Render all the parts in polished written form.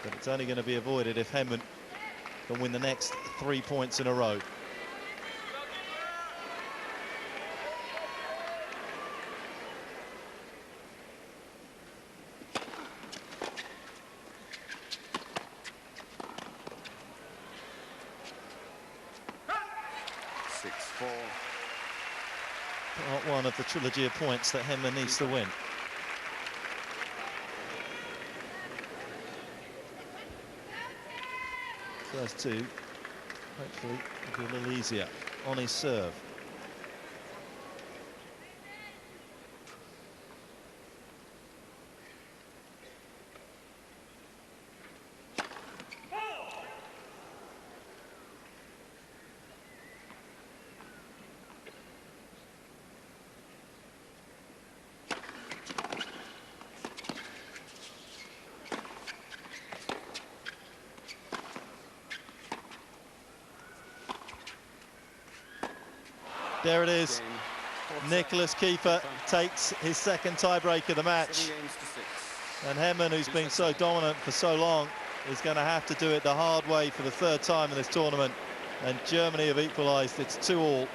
but it's only going to be avoided if Henman can win the next 3 points in a row. Part one of the trilogy of points that Henman needs to win. First two, hopefully, will be a little easier on his serve. There it is. Nicholas Kiefer takes his second tiebreak of the match. And Henman, who's been so dominant for so long, is going to have to do it the hard way for the third time in this tournament. And Germany have equalised. It's 2-all.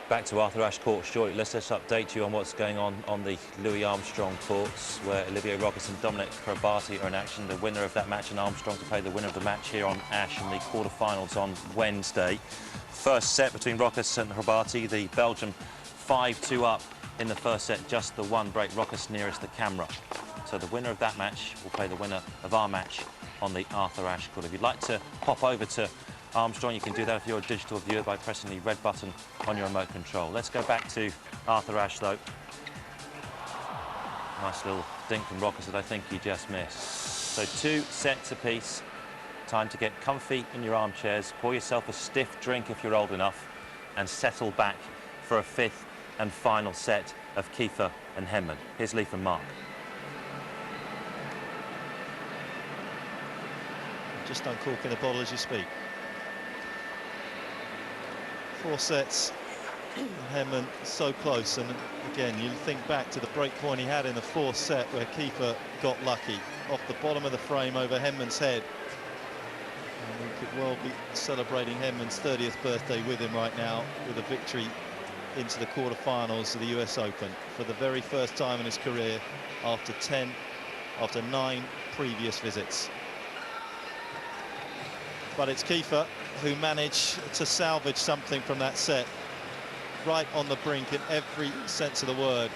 Back to Arthur Ashe Court shortly. Let's just update you on what's going on the Louis Armstrong courts, where Olivier Rochus and Dominic Hrabati are in action. The winner of that match and Armstrong to play the winner of the match here on Ashe in the quarterfinals on Wednesday. First set between Rochus and Hrabati, the Belgian 5-2 up in the first set, just the one break. Rochus nearest the camera. So the winner of that match will play the winner of our match on the Arthur Ashe Court. If you'd like to pop over to Armstrong, you can do that if you're a digital viewer by pressing the red button on your remote control. Let's go back to Arthur Ashe, though. Nice little dink from Rochus that I think he just missed. So 2 sets apiece. Time to get comfy in your armchairs, pour yourself a stiff drink if you're old enough, and settle back for a 5th and final set of Kiefer and Henman. Here's Leif and Mark. Just uncorking the bottle as you speak. 4 sets, and Henman so close, and again you think back to the break point he had in the 4th set where Kiefer got lucky off the bottom of the frame over Henman's head. And we could well be celebrating Henman's 30th birthday with him right now, with a victory into the quarterfinals of the US Open for the very first time in his career after 9 previous visits. But it's Kiefer who managed to salvage something from that set, right on the brink in every sense of the word,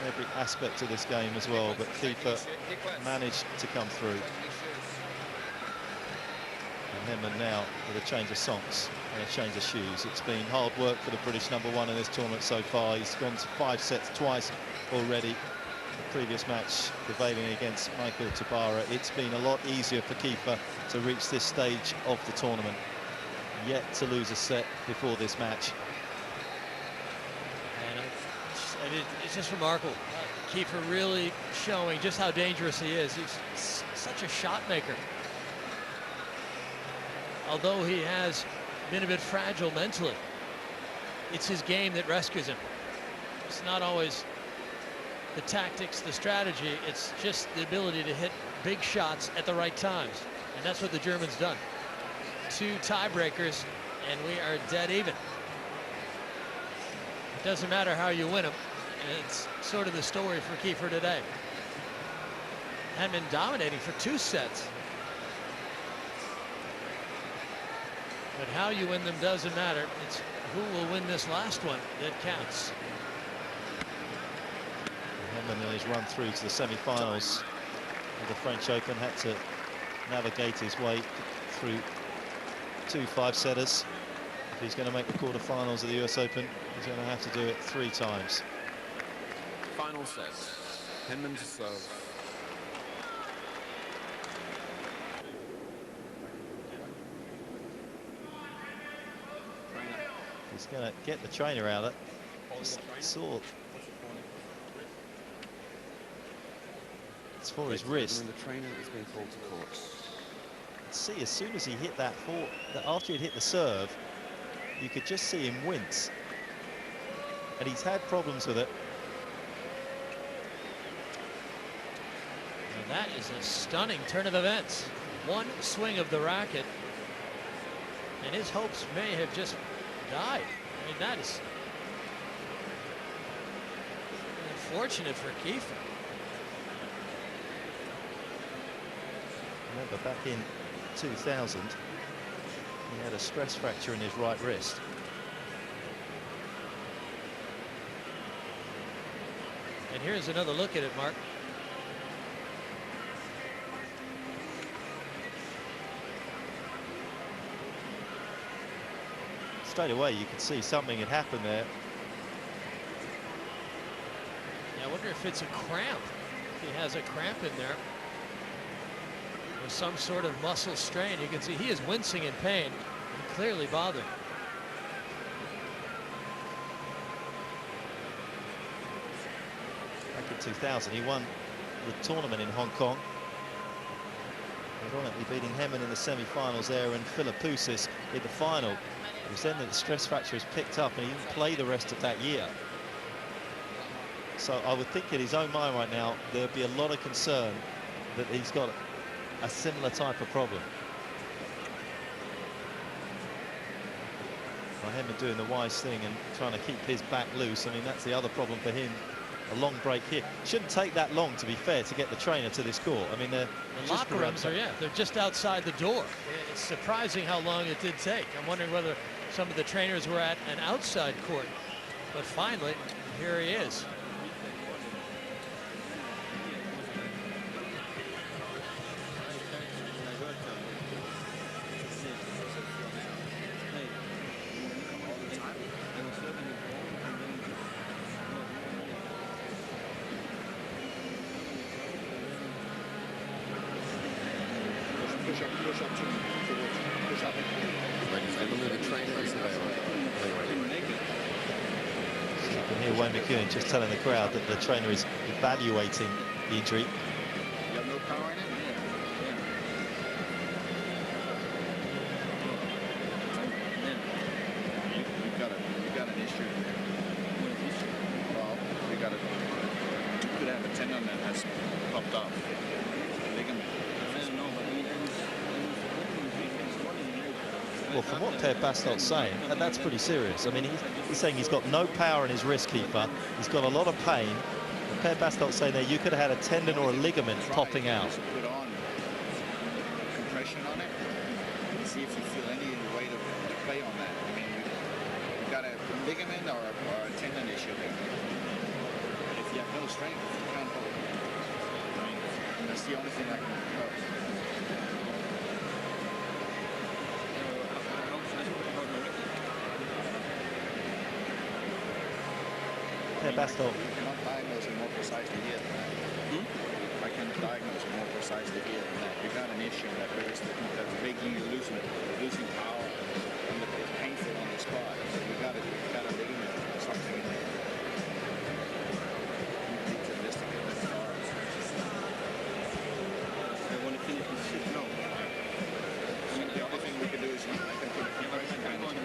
in every aspect of this game as well. But Kiefer managed to come through. And Henman now with a change of socks and a change of shoes. It's been hard work for the British #1 in this tournament so far. He's gone to 5 sets twice already. The previous match prevailing against Michael Tabara. It's been a lot easier for Kiefer to reach this stage of the tournament. Yet to lose a set before this match. And it's just remarkable. Kiefer really showing just how dangerous he is. He's such a shot maker. Although he has been a bit fragile mentally, it's his game that rescues him. It's not always the tactics, the strategy, it's just the ability to hit big shots at the right times. And that's what the Germans done. 2 tiebreakers, and we are dead even. It doesn't matter how you win them. It's sort of the story for Kiefer today. Henman dominating for 2 sets. But how you win them doesn't matter. It's who will win this last one that counts. Henman in his run through to the semi-finals of the French Open had to navigate his way through 2 5-setters. If he's going to make the quarterfinals of the US Open, he's going to have to do it 3 times. Final set. Henman to serve. He's going to get the trainer out of it. Just saw. It's for his wrist. And the trainer is being called to court. See, as soon as he hit that after he'd hit the serve, you could just see him wince. And he's had problems with it. That is a stunning turn of events. One swing of the racket, and his hopes may have just died. I mean, that is unfortunate for Kiefer. Remember, back in 2000, he had a stress fracture in his right wrist. And here's another look at it, Mark. Straight away, you could see something had happened there. Yeah, I wonder if it's a cramp. If he has a cramp in there, or some sort of muscle strain. You can see he is wincing in pain and clearly bothered. Back in 2000, he won the tournament in Hong Kong, ironically beating henman in the semi-finals there, and Philippoussis in the final. It was then that the stress fracture was picked up, and he didn't play the rest of that year. So I would think in his own mind right now, there'd be a lot of concern that he's got a similar type of problem. Well, henman doing the wise thing and trying to keep his back loose. I mean, that's the other problem for him. A long break here. Shouldn't take that long, to be fair, to get the trainer to this court. I mean, the locker rooms are, yeah, they're just outside the door. It's surprising how long it did take. I'm wondering whether some of the trainers were at an outside court. But finally, here he is. Just telling the crowd that the trainer is evaluating the injury. You have no power in it? You got an issue. Well, you could have a tendon that has popped off. A ligament. Well, from what Per Bastolt's saying, that's pretty serious. I mean, he's saying he's got no power in his wrist, Kiefer. He's got a lot of pain. And Per Bastolt's saying there you could have had a tendon or a ligament popping out. Put on compression on it and see if you feel any way to play on that. I mean, you've got a ligament or a tendon issue there. If you have no strength, you can't hold it. I mean, that's the only thing I can propose. Per Bastolt. You cannot diagnose it more precisely here than that. I can diagnose it more precisely here than that. You got an issue that's making you losing power, and it's painful on the spot. So you got a ligament or something in there. You need to investigate that far. I want to finish this shit. No. The only thing we can do is I can put a compression bandage.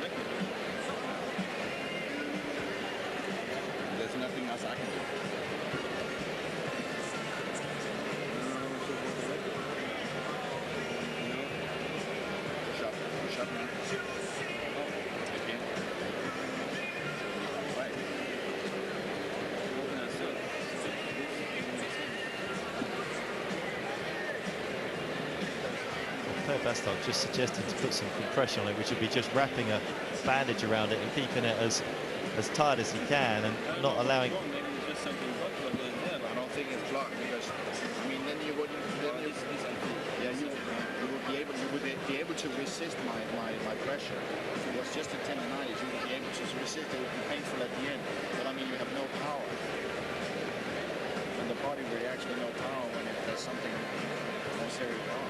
There's nothing else I can do. Push up now. Again. Right. Per Bastolt just suggested to put some compression on it, which would be just wrapping a bandage around it and keeping it as tight as he can and not allowing. I don't think it's blocked because I mean then you would be able to resist my pressure. If it was just a tendonitis, you would be able to resist. It would be painful at the end, but I mean you have no power, and the body reacts with no power when it does something more serious wrong.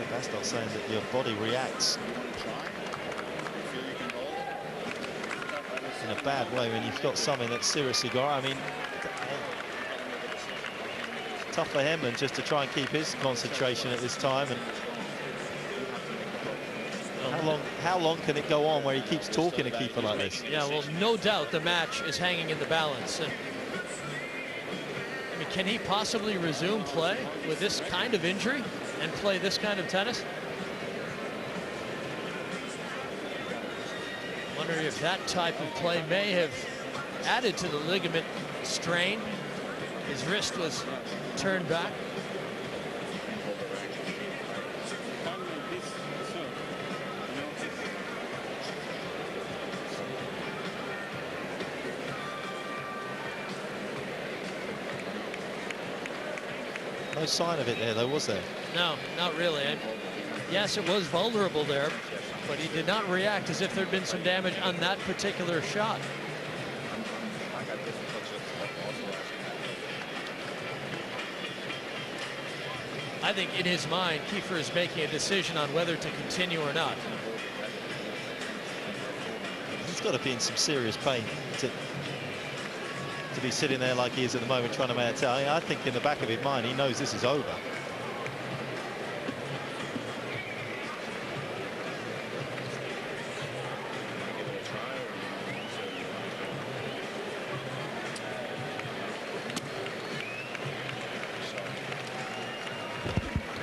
Bastolt saying that your body reacts in a bad way when you've got something that's seriously got. I mean, tough for henman just to try and keep his concentration at this time. And how how long can it go on where he keeps talking to Kiefer like this? Yeah, well, no doubt the match is hanging in the balance. And I mean, can he possibly resume play with this kind of injury and play this kind of tennis? Wondering if that type of play may have added to the ligament strain. His wrist was turned back. No sign of it there, though, was there? No, not really. And yes, it was vulnerable there, but he did not react as if there'd been some damage on that particular shot. I think in his mind, Kiefer is making a decision on whether to continue or not. He's got to be in some serious pain to be sitting there like he is at the moment trying to make a tell. I think in the back of his mind he knows this is over.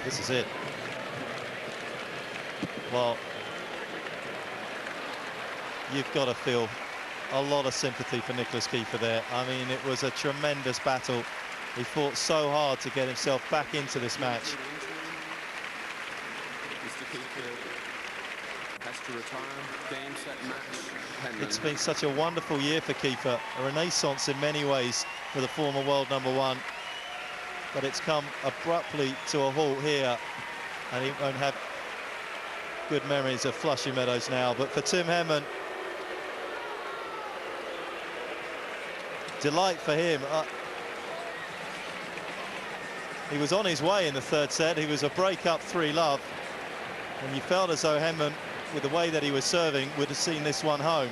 This is it. Well, you've got to feel a lot of sympathy for Nicholas Kiefer there. I mean, it was a tremendous battle. He fought so hard to get himself back into this match. Mr. Kiefer has to retire. Game, set, match. It's been such a wonderful year for Kiefer, a renaissance in many ways for the former world #1. But it's come abruptly to a halt here, and he won't have good memories of Flushing Meadows now. But for Tim Henman, delight for him. He was on his way in the third set. He was a break-up 3-love, and you felt as though Henman, with the way that he was serving, would have seen this one home.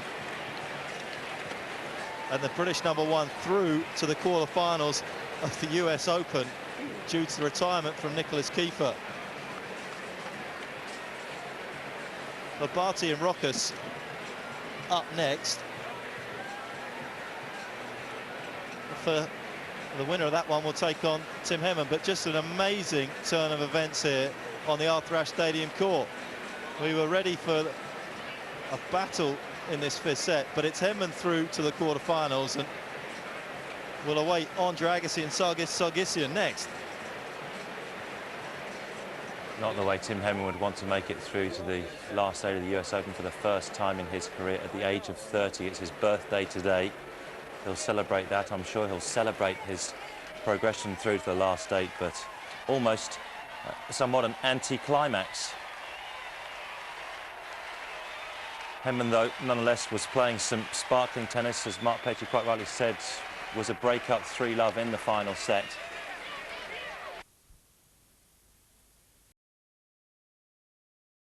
And the British #1 through to the quarterfinals of the US Open due to the retirement from Nicholas Kiefer. Labate and Roccas up next. For the winner of that one will take on Tim Henman, but just an amazing turn of events here on the Arthur Ashe Stadium court. We were ready for a battle in this 5th set, but it's Henman through to the quarterfinals, and we'll await Andre Agassi and Sargsyan next. Not the way Tim Henman would want to make it through to the last stage of the US Open for the first time in his career at the age of 30. It's his birthday today. He'll celebrate that. I'm sure he'll celebrate his progression through to the last stage, but almost somewhat an anti-climax. Henman, though, nonetheless, was playing some sparkling tennis, as Mark Petrie quite rightly said, was a break-up 3-love in the final set.